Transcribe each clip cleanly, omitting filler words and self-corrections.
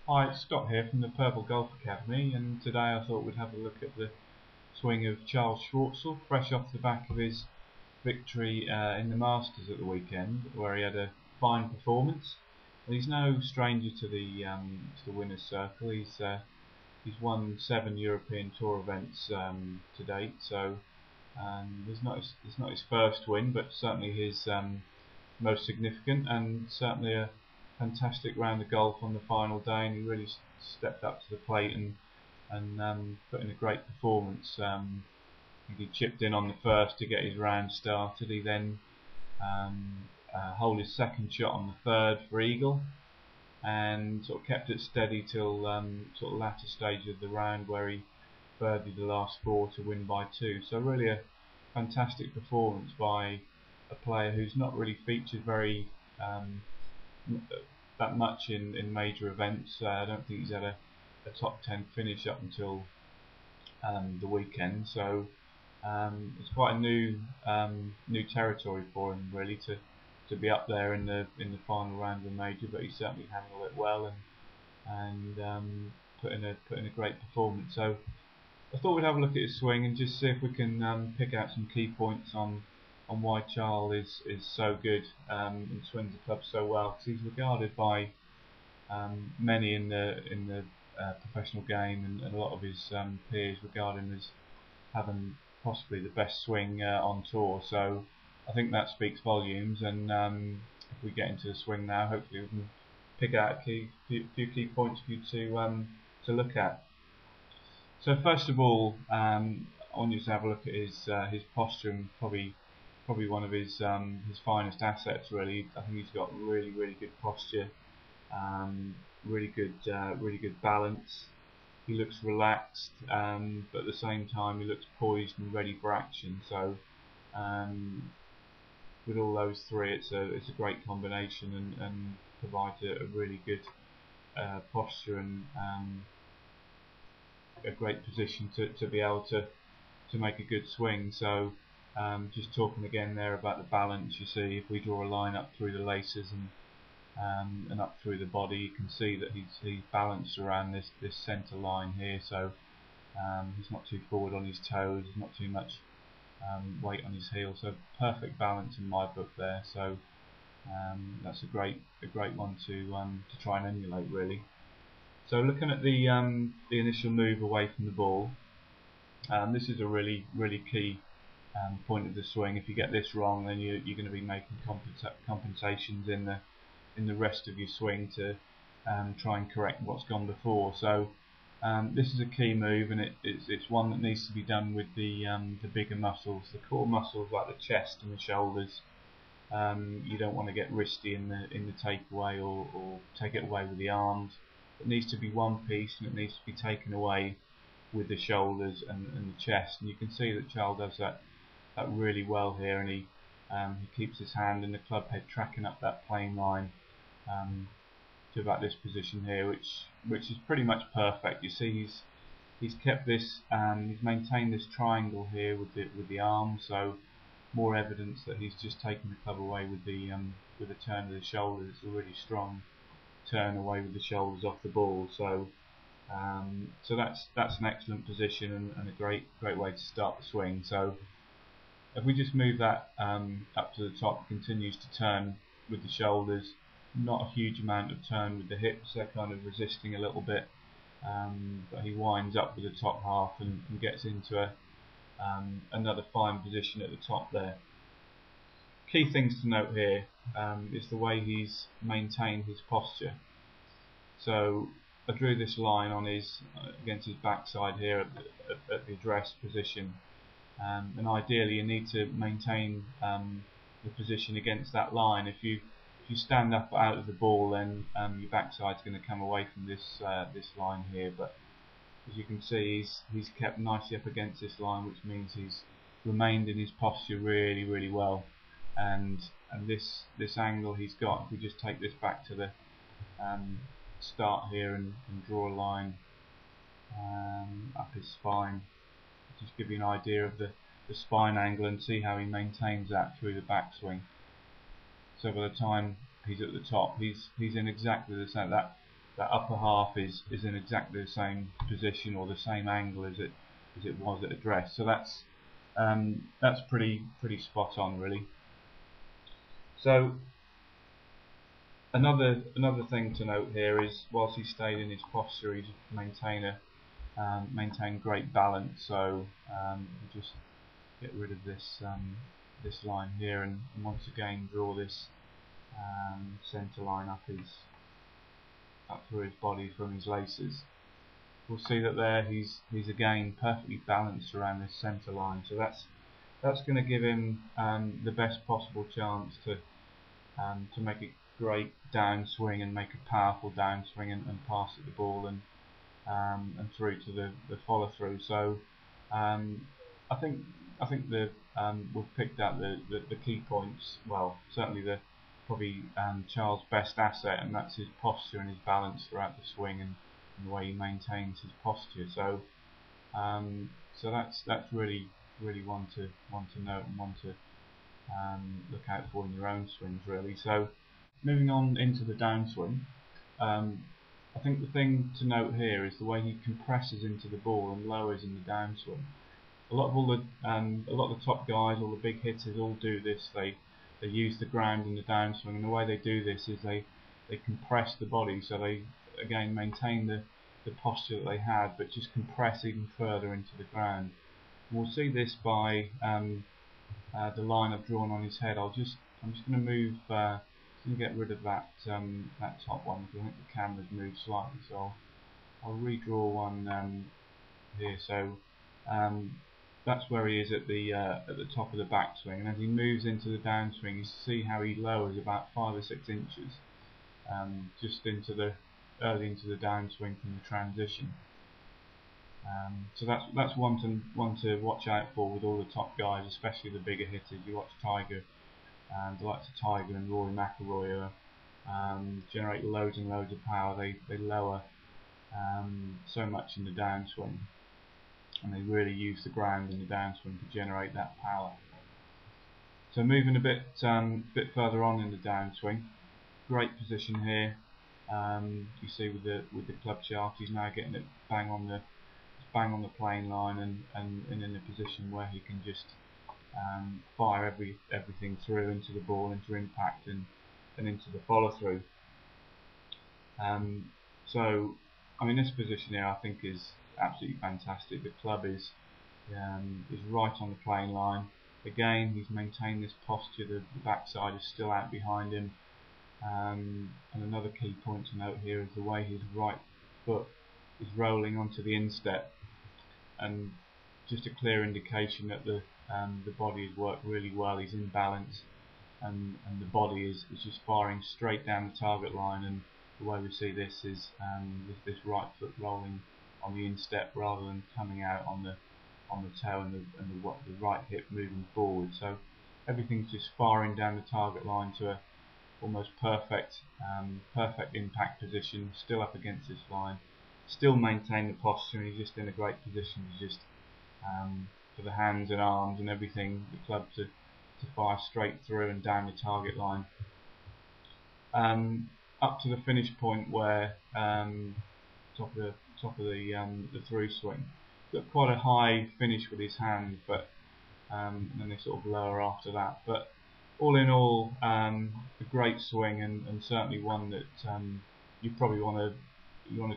Hi, it's Scott here from the Purple Golf Academy, and today I thought we'd have a look at the swing of Charl Schwartzel, fresh off the back of his victory in the Masters at the weekend, where he had a fine performance. And he's no stranger to the winners' circle. He's won 7 European Tour events to date, so it's not his first win, but certainly his most significant, and certainly a fantastic round of golf on the final day. And he really stepped up to the plate and put in a great performance. He chipped in on the first to get his round started. He then holed his second shot on the third for eagle, and sort of kept it steady till sort of latter stage of the round, where he birdied the last 4 to win by 2. So really a fantastic performance by a player who's not really featured very that much in major events. I don't think he's had a top 10 finish up until the weekend. So it's quite a new territory for him, really, to be up there in the final round of a major. But he certainly handled it well and put in a great performance. So I thought we'd have a look at his swing and just see if we can pick out some key points on why Charl is so good and swings the club so well, because he's regarded by many in the professional game, and a lot of his peers regard him as having possibly the best swing on tour. So I think that speaks volumes, and if we get into the swing now, hopefully we can pick out a few key points for you to look at. So first of all, I want you to have a look at his posture, and probably one of his finest assets, really. I think he's got really good posture, really good balance. He looks relaxed, but at the same time he looks poised and ready for action. So with all those three, it's a great combination, and provides a really good posture and a great position to be able to make a good swing. So just talking again there about the balance, you see if we draw a line up through the laces and up through the body, you can see that he's balanced around this centre line here. So he's not too forward on his toes, there's not too much weight on his heels. So perfect balance in my book there. So that's a great one to try and emulate, really. So looking at the initial move away from the ball, this is a really key point of the swing. If you get this wrong, then you're going to be making compensations in the rest of your swing to try and correct what's gone before. So this is a key move, and it's one that needs to be done with the bigger muscles, the core muscles like the chest and the shoulders. You don't want to get wristy in the takeaway or take it away with the arms. It needs to be one piece, and it needs to be taken away with the shoulders and the chest. And you can see that Charl does that really well here, and he keeps his hand and the club head tracking up that plane line to about this position here, which is pretty much perfect. You see he's kept this, he's maintained this triangle here with the arm, so more evidence that he's just taken the club away with the turn of the shoulders. It's a really strong turn away with the shoulders off the ball. So so that's an excellent position and a great way to start the swing. So if we just move that up to the top, continues to turn with the shoulders, not a huge amount of turn with the hips, they're kind of resisting a little bit, but he winds up with the top half and gets into another fine position at the top there. Key things to note here is the way he's maintained his posture. So I drew this line on against his backside here at the address position, and ideally you need to maintain the position against that line. If you stand up out of the ball, then your backside's going to come away from this line here. But as you can see, he's kept nicely up against this line, which means he's remained in his posture really well. And this angle he's got, if we just take this back to the start here and draw a line up his spine, just give you an idea of the spine angle, and see how he maintains that through the backswing. So by the time he's at the top, he's in exactly the same. that upper half is in exactly the same position or the same angle as it was at address. So that's pretty spot on, really. So another thing to note here is, whilst he stayed in his posture, he's maintained great balance. So we'll just get rid of this this line here, and once again draw this centre line up through his body from his laces. We'll see that there he's again perfectly balanced around this centre line. So that's going to give him the best possible chance to make a great downswing and make a powerful downswing and pass at the ball and through to the follow through. So I think we've picked out the key points. Well, certainly probably Charl's best asset, and that's his posture and his balance throughout the swing and the way he maintains his posture. So so that's really one to note and one to look out for in your own swings, really. So moving on into the downswing, I think the thing to note here is the way he compresses into the ball and lowers in the downswing. A lot of the top guys, all the big hitters, all do this. They use the ground in the downswing, and the way they do this is they compress the body, so they again maintain the posture that they had, but just compress even further into the ground. And we'll see this by the line I've drawn on his head. I'm just going to move. Going to get rid of that top one, because I think the camera's moved slightly. So I'll redraw one here. So that's where he is at the top of the backswing, and as he moves into the downswing, you see how he lowers about 5 or 6 inches, just early into the downswing from the transition. So that's one to watch out for with all the top guys, especially the bigger hitters. You watch Tiger, the likes of Tiger and Rory McIlroy generate loads and loads of power. They lower so much in the downswing, and they really use the ground in the downswing to generate that power. So moving a bit further on in the downswing, great position here. You see with the club shaft, he's now getting it bang on the plane line and in a position where he can just fire everything through into the ball, into impact and into the follow through. So I mean, this position here I think is absolutely fantastic. The club is right on the plane line. Again, he's maintained this posture. The backside is still out behind him. And another key point to note here is the way his right foot is rolling onto the instep, and just a clear indication that the body has worked really well. He's in balance, and the body is just firing straight down the target line. And the way we see this is with this right foot rolling on the instep rather than coming out on the toe, and the right hip moving forward. So everything's just firing down the target line to a almost perfect impact position, still up against this line, still maintain the posture, and he's just in a great position to just for the hands and arms and everything, the club to fire straight through and down the target line, up to the finish point where top of the through swing. Got quite a high finish with his hand, but and then they sort of lower after that. But all in all, a great swing, and certainly one that you probably want to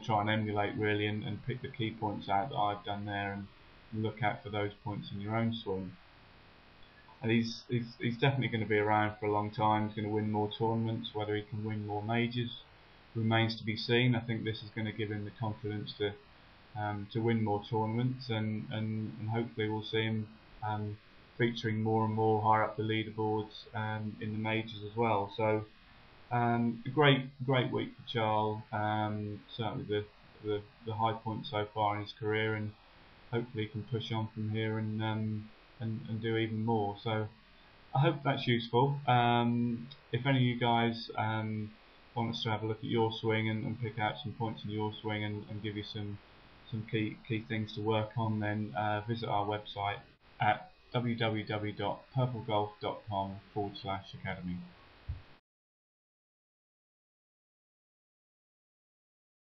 try and emulate, really, and pick the key points out that I've done there, and look out for those points in your own swing. And he's definitely going to be around for a long time. He's going to win more tournaments. Whether he can win more majors remains to be seen. I think this is going to give him the confidence to win more tournaments, and hopefully we'll see him featuring more and more higher up the leaderboards in the majors as well. So a great week for Charl. Certainly the high point so far in his career, and hopefully he can push on from here and do even more. So I hope that's useful. If any of you guys want us to have a look at your swing and pick out some points in your swing and give you some key things to work on, then visit our website at www.purplegolf.com/academy.